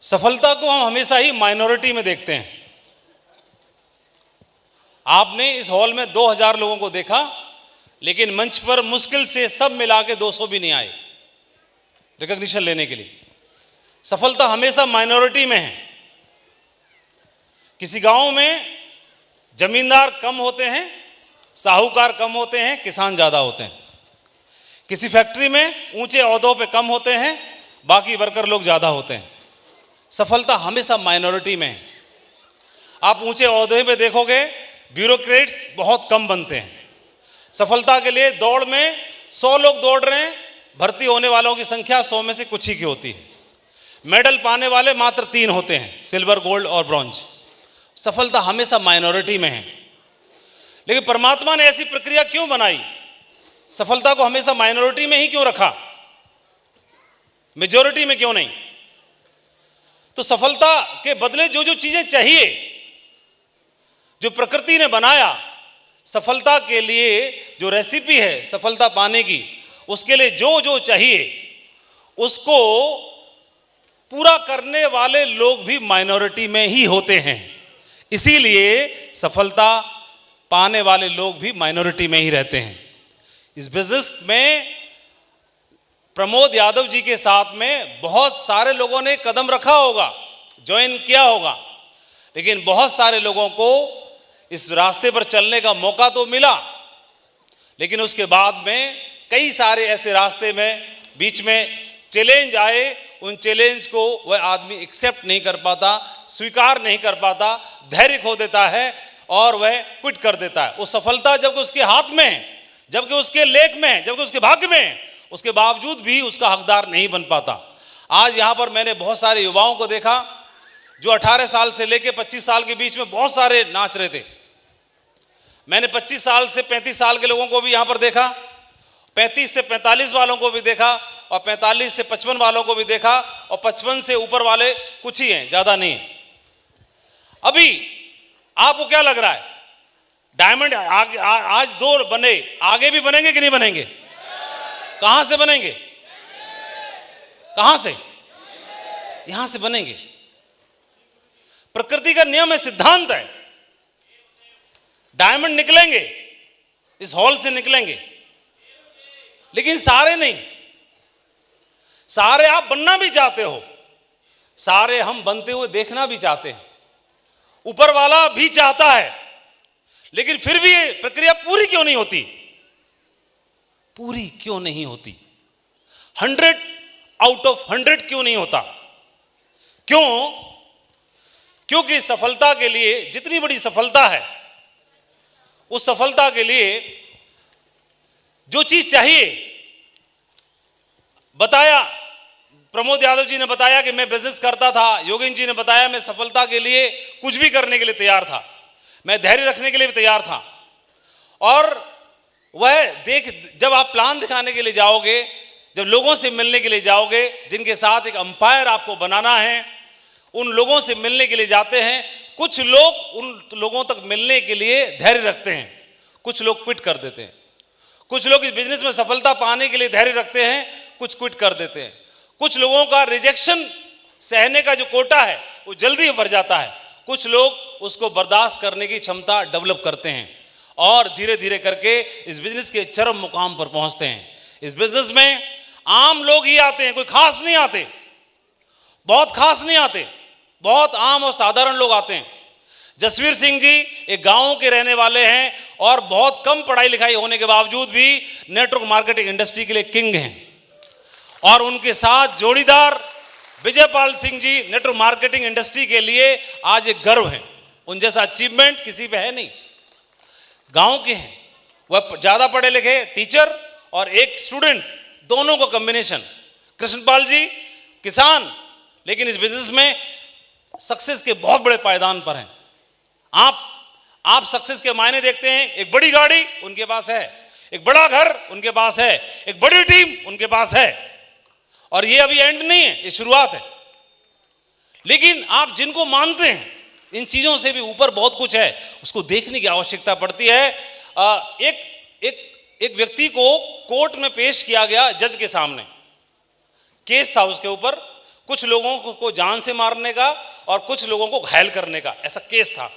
सफलता को हम हमेशा ही माइनॉरिटी में देखते हैं। आपने इस हॉल में 2000 लोगों को देखा, लेकिन मंच पर मुश्किल से सब मिला के 200 भी नहीं आए रिकॉग्निशन लेने के लिए। सफलता हमेशा माइनॉरिटी में है। किसी गांव में जमींदार कम होते हैं, साहूकार कम होते हैं, किसान ज़्यादा होते हैं। किसी फैक्ट्री में ऊंचे ओहदों पे कम होते हैं, बाकी वर्कर लोग ज़्यादा होते हैं। सफलता हमेशा माइनॉरिटी में है। आप ऊंचे ओहदे पे देखोगे ब्यूरोक्रेट्स बहुत कम बनते हैं। सफलता के लिए दौड़ में 100 लोग दौड़ रहे हैं, भर्ती होने वालों की संख्या 100 में से कुछ ही की होती है। मेडल पाने वाले मात्र 3 होते हैं, सिल्वर, गोल्ड और ब्रॉन्ज। सफलता हमेशा माइनॉरिटी में है। लेकिन परमात्मा ने ऐसी प्रक्रिया क्यों बनाई? सफलता को हमेशा माइनॉरिटी में ही क्यों रखा, मेजॉरिटी में क्यों नहीं? तो सफलता के बदले जो जो चीजें चाहिए, जो प्रकृति ने बनाया, सफलता के लिए जो रेसिपी है सफलता पाने की, उसके लिए जो जो चाहिए उसको पूरा करने वाले लोग भी माइनॉरिटी में ही होते हैं। इसीलिए सफलता पाने वाले लोग भी माइनॉरिटी में ही रहते हैं। इस बिजनेस में प्रमोद यादव जी के साथ में बहुत सारे लोगों ने कदम रखा होगा, ज्वाइन किया होगा, लेकिन बहुत सारे लोगों को इस रास्ते पर चलने का मौका तो मिला, लेकिन उसके बाद में कई सारे ऐसे रास्ते में बीच में चैलेंज आए। उन चैलेंज को वह आदमी एक्सेप्ट नहीं कर पाता, स्वीकार नहीं कर पाता, धैर्य खो देता है और वह क्विट कर देता है। वो सफलता जबकि उसके हाथ में है, जबकि उसके लेख में है, जबकि उसके भाग्य में है, उसके बावजूद भी उसका हकदार नहीं बन पाता। आज यहाँ पर मैंने बहुत सारे युवाओं को देखा जो 18 साल से लेकर 25 साल के बीच में बहुत सारे नाच रहे थे। मैंने 25 साल से 35 साल के लोगों को भी यहाँ पर देखा, 35 से 45 वालों को भी देखा, और 45 से 55 वालों को भी देखा, और 55 से ऊपर वाले कुछ ही हैं, ज़्यादा नहीं है। अभी आपको क्या लग रहा है, डायमंड आज 2 बने, आगे भी बनेंगे कि नहीं बनेंगे? कहां से बनेंगे? कहां से? यहां से बनेंगे। प्रकृति का नियम है, सिद्धांत है। डायमंड निकलेंगे, इस हॉल से निकलेंगे, लेकिन सारे नहीं। सारे आप बनना भी चाहते हो, सारे हम बनते हुए देखना भी चाहते हैं, ऊपर वाला भी चाहता है, लेकिन फिर भी प्रक्रिया पूरी क्यों नहीं होती? पूरी क्यों नहीं होती? 100 आउट ऑफ 100 क्यों नहीं होता? क्यों? क्योंकि सफलता के लिए, जितनी बड़ी सफलता है, उस सफलता के लिए जो चीज चाहिए, बताया प्रमोद यादव जी ने बताया कि मैं बिजनेस करता था, योगेंद्र जी ने बताया मैं सफलता के लिए कुछ भी करने के लिए तैयार था, मैं धैर्य रखने के लिए भी तैयार था। और वह जब आप प्लान दिखाने के लिए जाओगे, जब लोगों से मिलने के लिए जाओगे, जिनके साथ एक अंपायर आपको बनाना है, उन लोगों से मिलने के लिए जाते हैं। कुछ लोग उन लोगों तक मिलने के लिए धैर्य रखते हैं, कुछ लोग क्विट कर देते हैं। कुछ लोग इस बिजनेस में सफलता पाने के लिए धैर्य रखते हैं, कुछ क्विट कर देते हैं। कुछ लोगों का रिजेक्शन सहने का जो कोटा है वो जल्दी भर जाता है, कुछ लोग उसको बर्दाश्त करने की क्षमता डेवलप करते हैं और धीरे धीरे करके इस बिजनेस के चरम मुकाम पर पहुंचते हैं। इस बिजनेस में आम लोग ही आते हैं, कोई खास नहीं आते, बहुत खास नहीं आते, बहुत आम और साधारण लोग आते हैं। जसवीर सिंह जी एक गांव के रहने वाले हैं और बहुत कम पढ़ाई लिखाई होने के बावजूद भी नेटवर्क मार्केटिंग इंडस्ट्री के लिए किंग हैं, और उनके साथ जोड़ीदार Vijaypal Singh G network marketing industry के लिए आज एक गर्व है। उन जैसा अचीवमेंट किसी पे है नहीं, गांव के हैं, वह ज्यादा पढ़े लिखे टीचर और एक स्टूडेंट, दोनों को कॉम्बिनेशन। कृष्णपाल जी किसान, लेकिन इस बिजनेस में सक्सेस के बहुत बड़े पायदान पर हैं। आप सक्सेस के मायने देखते हैं, एक बड़ी गाड़ी उनके पास है, एक बड़ा घर उनके पास है, एक बड़ी टीम उनके पास है, और ये अभी एंड नहीं है, ये शुरुआत है। लेकिन आप जिनको मानते हैं, इन चीजों से भी ऊपर बहुत कुछ है, उसको देखने की आवश्यकता पड़ती है। एक व्यक्ति को कोर्ट में पेश किया गया जज के सामने। केस था उसके ऊपर, कुछ लोगों को जान से मारने का और कुछ लोगों को घायल करने का, ऐसा केस था।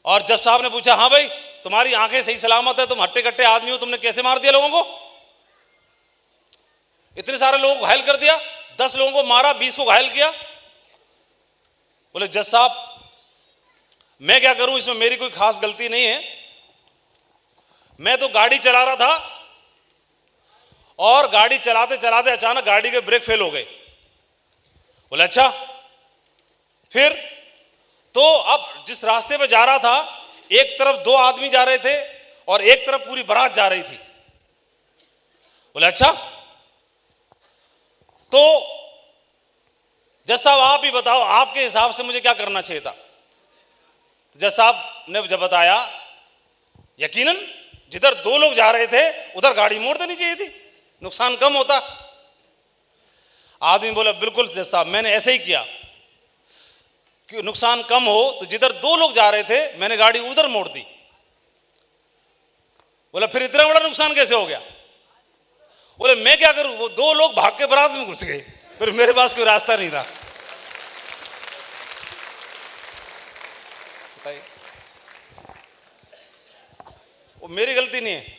और जज साहब ने पूछा, हाँ भाई तुम्हारी आंखें सही सलामत है, तुम हट्टे कट्टे आदमी हो, तुमने कैसे मार दिया लोगों को? इतने सारे लोगों को घायल कर दिया, 10 लोगों को मारा, 20 को घायल किया। बोले जज साहब मैं क्या करूं, इसमें मेरी कोई खास गलती नहीं है, मैं तो गाड़ी चला रहा था और गाड़ी चलाते चलाते अचानक गाड़ी के ब्रेक फेल हो गए। बोले अच्छा फिर? तो अब जिस रास्ते पे जा रहा था, एक तरफ 2 आदमी जा रहे थे और एक तरफ पूरी बारात जा रही थी। बोले अच्छा, तो जज साहब आप ही बताओ, आपके हिसाब से मुझे क्या करना चाहिए था? जज साहब ने जब बताया, यकीनन जिधर 2 लोग जा रहे थे उधर गाड़ी मोड़ देनी चाहिए थी, नुकसान कम होता। आदमी बोला बिल्कुल जज साहब, मैंने ऐसे ही किया कि नुकसान कम हो, तो जिधर 2 लोग जा रहे थे मैंने गाड़ी उधर मोड़ दी। बोला फिर इतना बड़ा नुकसान कैसे हो गया? बोले मैं क्या करूं, वो 2 लोग भाग के बारात में घुस गए, फिर मेरे पास कोई रास्ता नहीं था। वो मेरी गलती नहीं है,